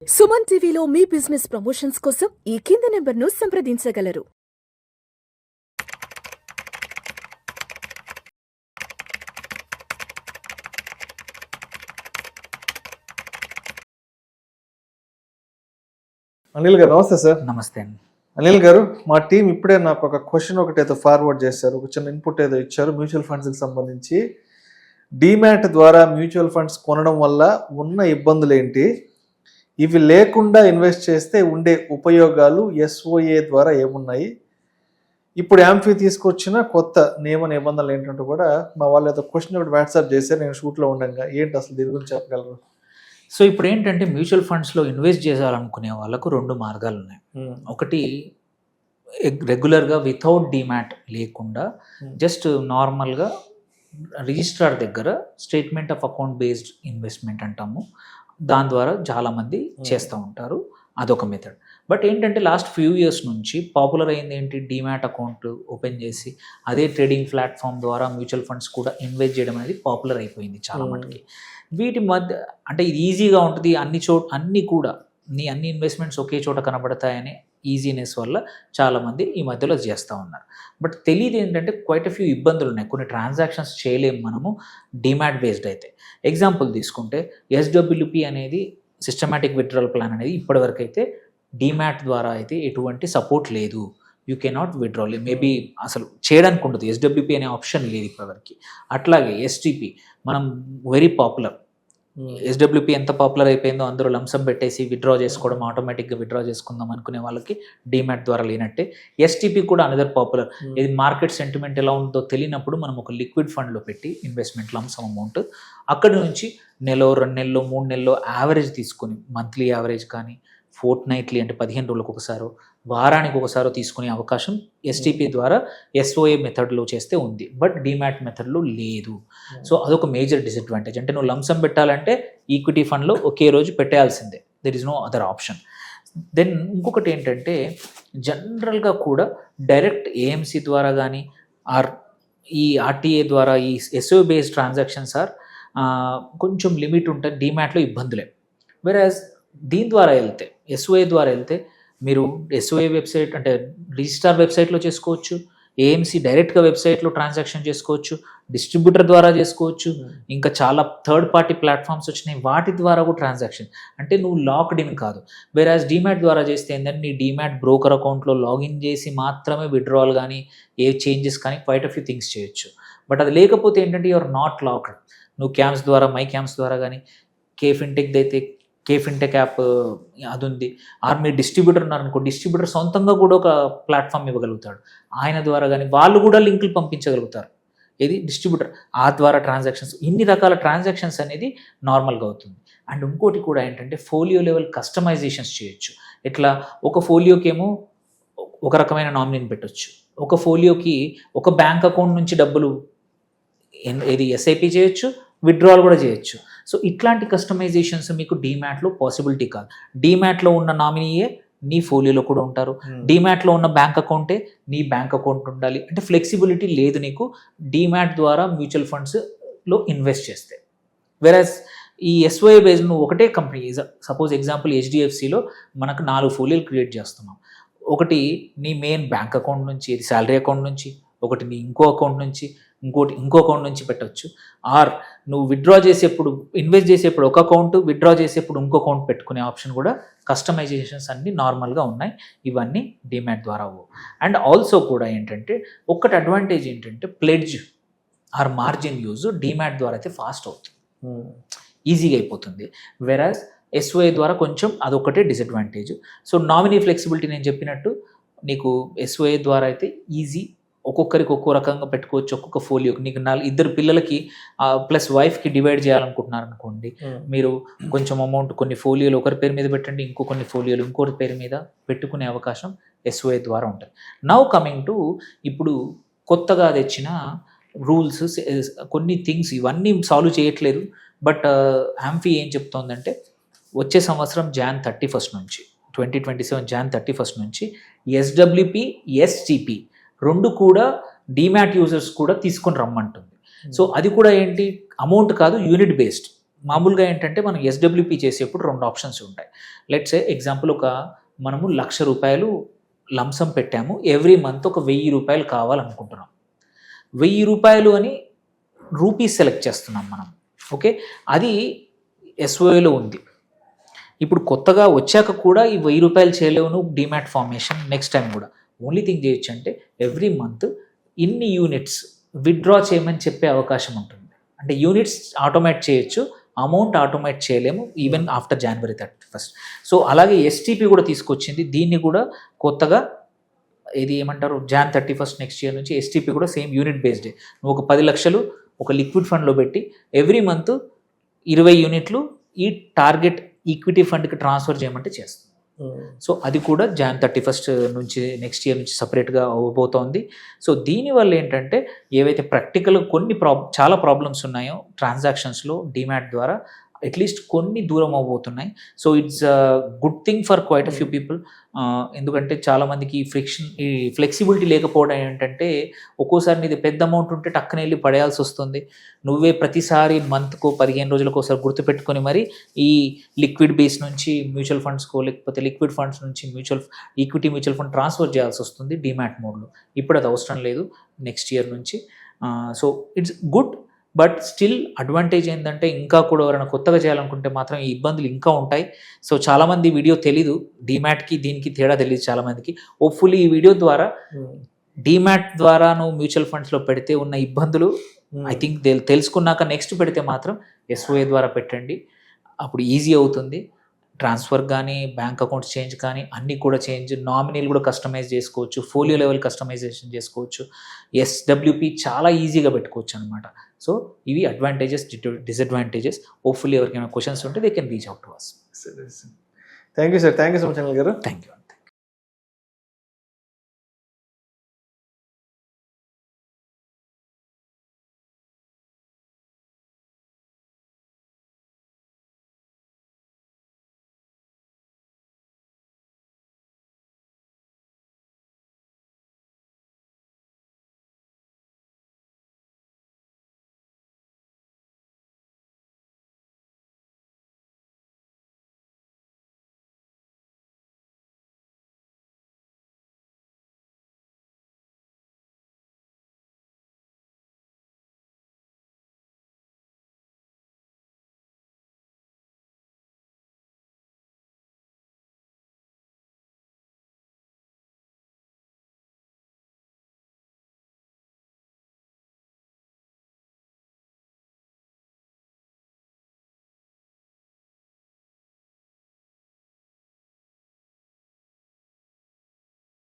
సుమన్ టీవీలో మీ business promotions కోసం ఈ కింది నెంబర్ను సంప్రదించగలరు. అనిల్ గారు నమస్తే సార్. నమస్తే అండి. అనిల్ గారు, మా టీం ఇప్పుడే నాకు ఒక క్వశ్చన్ ఒకటైతే ఫార్వర్డ్ చేశారు, ఒక చిన్న ఇన్పుట్ ఏదో ఇచ్చారు మ్యూచువల్ ఫండ్స్కి సంబంధించి. డీమ్యాట్ ద్వారా మ్యూచువల్ ఫండ్స్ కొనడం వల్ల ఉన్న ఇబ్బందులు ఏంటి, ఇవి లేకుండా ఇన్వెస్ట్ చేస్తే ఉండే ఉపయోగాలు ఎస్ఓఏ ద్వారా ఏమున్నాయి, ఇప్పుడు యాంఫీ తీసుకొచ్చిన కొత్త నియమ నిబంధనలు ఏంటంటే కూడా మా వాళ్ళు ఏదో క్వశ్చన్ ఒకటి వాట్సాప్ చేశారు, నేను షూట్లో ఉండగా. ఏంటి అసలు దీని గురించి చెప్పగలరు? సో ఇప్పుడు ఏంటంటే మ్యూచువల్ ఫండ్స్లో ఇన్వెస్ట్ చేయాలనుకునే వాళ్ళకు రెండు మార్గాలు ఉన్నాయి. ఒకటి రెగ్యులర్గా వితౌట్ డీమ్యాట్ లేకుండా జస్ట్ నార్మల్గా రిజిస్ట్రార్ దగ్గర statement of account based investment అంటాము, దాని ద్వారా చాలామంది చేస్తూ ఉంటారు. అదొక మెథడ్. బట్ ఏంటంటే లాస్ట్ ఫ్యూ ఇయర్స్ నుంచి పాపులర్ అయింది ఏంటి, డీమ్యాట్ అకౌంట్ ఓపెన్ చేసి అదే ట్రేడింగ్ ప్లాట్ఫామ్ ద్వారా మ్యూచువల్ ఫండ్స్ కూడా ఇన్వెస్ట్ చేయడం అనేది పాపులర్ అయిపోయింది చాలా మటుకి. వీటి మధ్య అంటే ఇది ఈజీగా ఉంటుంది, అన్ని కూడా అన్ని ఇన్వెస్ట్మెంట్స్ ఒకే చోట కనబడతాయనే ఈజీనెస్ వల్ల చాలామంది ఈ మధ్యలో చేస్తూ ఉన్నారు. బట్ తెలియదు ఏంటంటే క్వైట్ ఫ్యూ ఇబ్బందులు ఉన్నాయి. కొన్ని ట్రాన్సాక్షన్స్ చేయలేము మనము డీమ్యాట్ బేస్డ్ అయితే. ఎగ్జాంపుల్ తీసుకుంటే ఎస్డబ్ల్యూపి అనేది సిస్టమాటిక్ విత్డ్రాల్ ప్లాన్ అనేది ఇప్పటివరకు అయితే డీమ్యాట్ ద్వారా అయితే ఎటువంటి సపోర్ట్ లేదు. యూ కెనాట్ విత్డ్రాల్, మేబీ అసలు చేయడానికి ఉండదు, ఎస్డబ్ల్యూపి అనే ఆప్షన్ లేదు ఇప్పటివరకు. అట్లాగే ఎస్టీపీ మనం వెరీ పాపులర్. ఎస్డబ్ల్యూపీ ఎంత పాపులర్ అయిపోయిందో అందరూ లంసమ్ పెట్టేసి విత్డ్రా చేసుకోవడం, ఆటోమేటిక్గా విత్డ్రా చేసుకుందాం అనుకునే వాళ్ళకి డీమ్యాట్ ద్వారా లేనట్టే ఎస్టీపీ కూడా అనదర్ పాపులర్. ఇది మార్కెట్ సెంటిమెంట్ ఎలా ఉందో తెలియనప్పుడు మనం ఒక లిక్విడ్ ఫండ్లో పెట్టి ఇన్వెస్ట్మెంట్ లంసమ్ అమౌంట్ అక్కడి నుంచి నెల 2 నెలలు 3 నెలలు యావరేజ్ తీసుకొని, మంత్లీ యావరేజ్ కానీ ఫోర్ట్ నైట్లీ అంటే 15 రోజులకు ఒకసారో వారానికి ఒకసారో తీసుకునే అవకాశం ఎస్టీపీ ద్వారా ఎస్ఓఏ మెథడ్లో చేస్తే ఉంది. బట్ డీమ్యాట్ మెథడ్లో లేదు. సో అదొక మేజర్ డిసడ్వాంటేజ్. అంటే నువ్వు లంసమ్ పెట్టాలంటే ఈక్విటీ ఫండ్లో ఒకే రోజు పెట్టేయాల్సిందే, there is no other option. Then ఇంకొకటి ఏంటంటే జనరల్గా కూడా డైరెక్ట్ ఏఎంసీ ద్వారా కానీ ఈ ఆర్టీఏ ద్వారా ఈ ఎస్ఓఏ బేస్డ్ ట్రాన్సాక్షన్స్ కొంచెం లిమిట్ ఉంటుంది, డీమ్యాట్లో ఇబ్బందులే. వెరాజ్ దీని ద్వారా వెళ్తే, ఎస్ఓఏ ద్వారా వెళ్తే మీరు ఎస్ఓఏ వెబ్సైట్ అంటే రిజిస్టార్ వెబ్సైట్లో చేసుకోవచ్చు, ఏఎంసీ డైరెక్ట్గా వెబ్సైట్లో ట్రాన్సాక్షన్ చేసుకోవచ్చు, డిస్ట్రిబ్యూటర్ ద్వారా చేసుకోవచ్చు, ఇంకా చాలా థర్డ్ పార్టీ ప్లాట్ఫామ్స్ వచ్చినాయి వాటి ద్వారా కూడా ట్రాన్సాక్షన్. అంటే నువ్వు లాక్డ్ ఇన్ కాదు. వేరాజ్ డీమ్యాట్ ద్వారా చేస్తే ఏంటంటే నీ డీమ్యాట్ బ్రోకర్ అకౌంట్లో లాగిన్ చేసి మాత్రమే విత్డ్రాల్ కానీ ఏ చేంజెస్ కానీ క్వైట్ అ ఫ్యూ థింగ్స్ చేయొచ్చు. బట్ అది లేకపోతే ఏంటంటే యువర్ నాట్ లాక్డ్. నువ్వు క్యాంప్స్ ద్వారా, మై క్యాంప్స్ ద్వారా కానీ, కేఫిన్టెక్ అయితే కేఫిన్టెక్ యాప్ అది ఉంది, మీ డిస్ట్రిబ్యూటర్ ఉన్నారనుకో, డిస్ట్రిబ్యూటర్ సొంతంగా కూడా ఒక ప్లాట్ఫామ్ ఇవ్వగలుగుతాడు, ఆయన ద్వారా కానీ వాళ్ళు కూడా లింకులు పంపించగలుగుతారు. ఇది డిస్ట్రిబ్యూటర్ ఆ ద్వారా ట్రాన్సాక్షన్స్, ఇన్ని రకాల ట్రాన్సాక్షన్స్ అనేది నార్మల్గా అవుతుంది. అండ్ ఇంకోటి కూడా ఏంటంటే ఫోలియో లెవెల్ కస్టమైజేషన్స్ చేయొచ్చు. ఇట్లా ఒక ఫోలియోకేమో ఒక రకమైన నామినీని పెట్టవచ్చు, ఒక ఫోలియోకి ఒక బ్యాంక్ అకౌంట్ నుంచి డబ్బులు ఇది ఎస్ఐపి చేయొచ్చు, విత్డ్రాల్ కూడా చేయొచ్చు. సో ఇట్లాంటి కస్టమైజేషన్స్ మీకు డీమ్యాట్లో పాసిబిలిటీ కాదు. డీమ్యాట్లో ఉన్న నామినీయే నీ ఫోలియోలో కూడా ఉంటారు, డీమ్యాట్లో ఉన్న బ్యాంక్ అకౌంటే నీ బ్యాంక్ అకౌంట్ ఉండాలి. అంటే ఫ్లెక్సిబిలిటీ లేదు నీకు డీమ్యాట్ ద్వారా మ్యూచువల్ ఫండ్స్లో ఇన్వెస్ట్ చేస్తే. వెరాజ్ ఈ ఎస్ఓఏ బేస్డ్ నువ్వు ఒకటే కంపెనీ, సపోజ్ ఎగ్జాంపుల్ హెచ్డిఎఫ్సిలో మనకు 4 ఫోలియోలు క్రియేట్ చేస్తున్నాం. ఒకటి నీ మెయిన్ బ్యాంక్ అకౌంట్ నుంచి, ఇది శాలరీ అకౌంట్ నుంచి, ఒకటి నీ ఇంకో అకౌంట్ నుంచి, ఇంకో అకౌంట్ నుంచి పెట్టవచ్చు. ఆర్ నువ్వు విత్డ్రా చేసేప్పుడు, ఇన్వెస్ట్ చేసేప్పుడు ఒక అకౌంట్, విత్డ్రా చేసేప్పుడు ఇంకో అకౌంట్ పెట్టుకునే ఆప్షన్ కూడా, కస్టమైజేషన్స్ అన్నీ నార్మల్గా ఉన్నాయి. ఇవన్నీ డీమ్యాట్ ద్వారా అవ్వవు. అండ్ ఆల్సో కూడా ఏంటంటే ఒక్కటి అడ్వాంటేజ్ ఏంటంటే pledge or margin use demat ద్వారా అయితే ఫాస్ట్ అవుతుంది, ఈజీగా అయిపోతుంది. వెరాజ్ ఎస్ఓఏ ద్వారా కొంచెం అదొకటే డిసడ్వాంటేజ్. సో నామినీ ఫ్లెక్సిబిలిటీ నేను చెప్పినట్టు నీకు ఎస్ఓఏ ద్వారా అయితే ఈజీ, ఒక్కొక్కరికి ఒక్కో రకంగా పెట్టుకోవచ్చు. ఒక్కొక్క ఫోలియోకి నీకు 2 పిల్లలకి ప్లస్ వైఫ్కి డివైడ్ చేయాలనుకుంటున్నారు అనుకోండి, మీరు కొంచెం అమౌంట్ కొన్ని ఫోలియోలు ఒకరి పేరు మీద పెట్టండి, కొన్ని ఫోలియోలు ఇంకోటి పేరు మీద పెట్టుకునే అవకాశం ఎస్ఓఏ ద్వారా ఉంటుంది. నౌ కమింగ్ టు ఇప్పుడు కొత్తగా తెచ్చిన రూల్స్, కొన్ని థింగ్స్ ఇవన్నీ సాల్వ్ చేయట్లేదు. బట్ యాంఫీ ఏం చెప్తోందంటే వచ్చే సంవత్సరం Jan 31 నుంచి 2027 Jan 31 నుంచి ఎస్డబ్ల్యూపి, ఎస్టీపీ రెండు కూడా డీమ్యాట్ యూజర్స్ కూడా తీసుకొని రమ్మంటుంది. సో అది కూడా ఏంటి, అమౌంట్ కాదు, యూనిట్ బేస్డ్. మామూలుగా ఏంటంటే మనం ఎస్డబ్ల్యూపీ చేసేప్పుడు 2 ఆప్షన్స్ ఉంటాయి. లెట్స్ సే ఎగ్జాంపుల్ మనము ₹1,00,000 లంసం పెట్టాము, ఎవ్రీ మంత్ ఒక ₹1,000 కావాలనుకుంటున్నాం. ₹1,000 అని రూపీస్ సెలెక్ట్ చేస్తున్నాం మనం. ఓకే, అది ఎస్ఓఏలో ఉంది. ఇప్పుడు కొత్తగా వచ్చాక కూడా ఈ ₹1,000 చేయలేవు డీమ్యాట్ ఫార్మేషన్ నెక్స్ట్ టైం కూడా. ఓన్లీ థింగ్ చేయొచ్చు అంటే ఎవ్రీ మంత్ ఇన్ని యూనిట్స్ విత్డ్రా చేయమని చెప్పే అవకాశం ఉంటుంది. అంటే యూనిట్స్ ఆటోమేట్ చేయొచ్చు, అమౌంట్ ఆటోమేట్ చేయలేము even after January 31st. So అలాగే ఎస్టీపీ కూడా తీసుకొచ్చింది. దీన్ని కూడా కొత్తగా ఇది ఏమంటారు Jan 31st నెక్స్ట్ ఇయర్ నుంచి ఎస్టీపీ కూడా సేమ్ యూనిట్ బేస్డే. నువ్వు ఒక 10 లక్షలు ఒక లిక్విడ్ ఫండ్లో పెట్టి ఎవ్రీ మంత్ 20 యూనిట్లు ఈ టార్గెట్ ఈక్విటీ ఫండ్కి ట్రాన్స్ఫర్ చేయమంటే చేస్తుంది. సో అది కూడా Jan 31st నుంచి నెక్స్ట్ ఇయర్ నుంచి సపరేట్గా అవ్వబోతోంది. సో దీనివల్ల ఏంటంటే ఏవైతే ప్రాక్టికల్ కొన్ని చాలా ప్రాబ్లమ్స్ ఉన్నాయో ట్రాన్సాక్షన్స్లో డీమ్యాట్ ద్వారా అట్లీస్ట్ కొన్ని దూరం అవబోతున్నాయి. So it's good thing for quite a few people. ఎందుకంటే చాలామందికి ఈ ఫ్లెక్సిబిలిటీ లేకపోవడం ఏంటంటే ఒక్కోసారి నీది పెద్ద అమౌంట్ ఉంటే టక్కన వెళ్ళి పడేయాల్సి వస్తుంది. నువ్వే ప్రతిసారి మంత్కో 15 రోజులకు ఒకసారి గుర్తుపెట్టుకొని మరి ఈ లిక్విడ్ బేస్ నుంచి మ్యూచువల్ ఫండ్స్కో లేకపోతే లిక్విడ్ ఫండ్స్ నుంచి ఈక్విటీ మ్యూచువల్ ఫండ్ ట్రాన్స్ఫర్ చేయాల్సి వస్తుంది డీమ్యాట్ మోడ్లో. ఇప్పుడు అది అవసరం లేదు నెక్స్ట్ ఇయర్ నుంచి. So it's good. But still advantage ఏంటంటే ఇంకా కూడా ఎవరైనా కొత్తగా చేయాలనుకుంటే మాత్రం ఈ ఇబ్బందులు ఇంకా ఉంటాయి. సో చాలామంది వీడియో తెలీదు, డీమ్యాట్కి దీనికి తేడా తెలియదు చాలామందికి. హోప్ఫుల్లీ ఈ వీడియో ద్వారా డీమ్యాట్ ద్వారా నువ్వు మ్యూచువల్ ఫండ్స్లో పెడితే ఉన్న ఇబ్బందులు ఐ థింక్ తెలుసుకున్నాక నెక్స్ట్ పెడితే మాత్రం ఎస్ఓఏ ద్వారా పెట్టండి. అప్పుడు ఈజీ అవుతుంది. ట్రాన్స్ఫర్ కానీ బ్యాంక్ అకౌంట్స్ చేంజ్ కానీ అన్నీ కూడా చేంజ్, నామినీలు కూడా కస్టమైజ్ చేసుకోవచ్చు, ఫోలియో లెవెల్ కస్టమైజేషన్ చేసుకోవచ్చు, ఎస్డబ్ల్యూపీ చాలా ఈజీగా పెట్టుకోవచ్చు అనమాట. సో ఇవి అడ్వాంటేజెస్, డిసడ్వాంటేజెస్. హోప్ఫుల్లీ ఎవరికైనా క్వశ్చన్స్ ఉంటే they can reach out to us. Thank you sir, thank you so much Anil గారు. Thank you.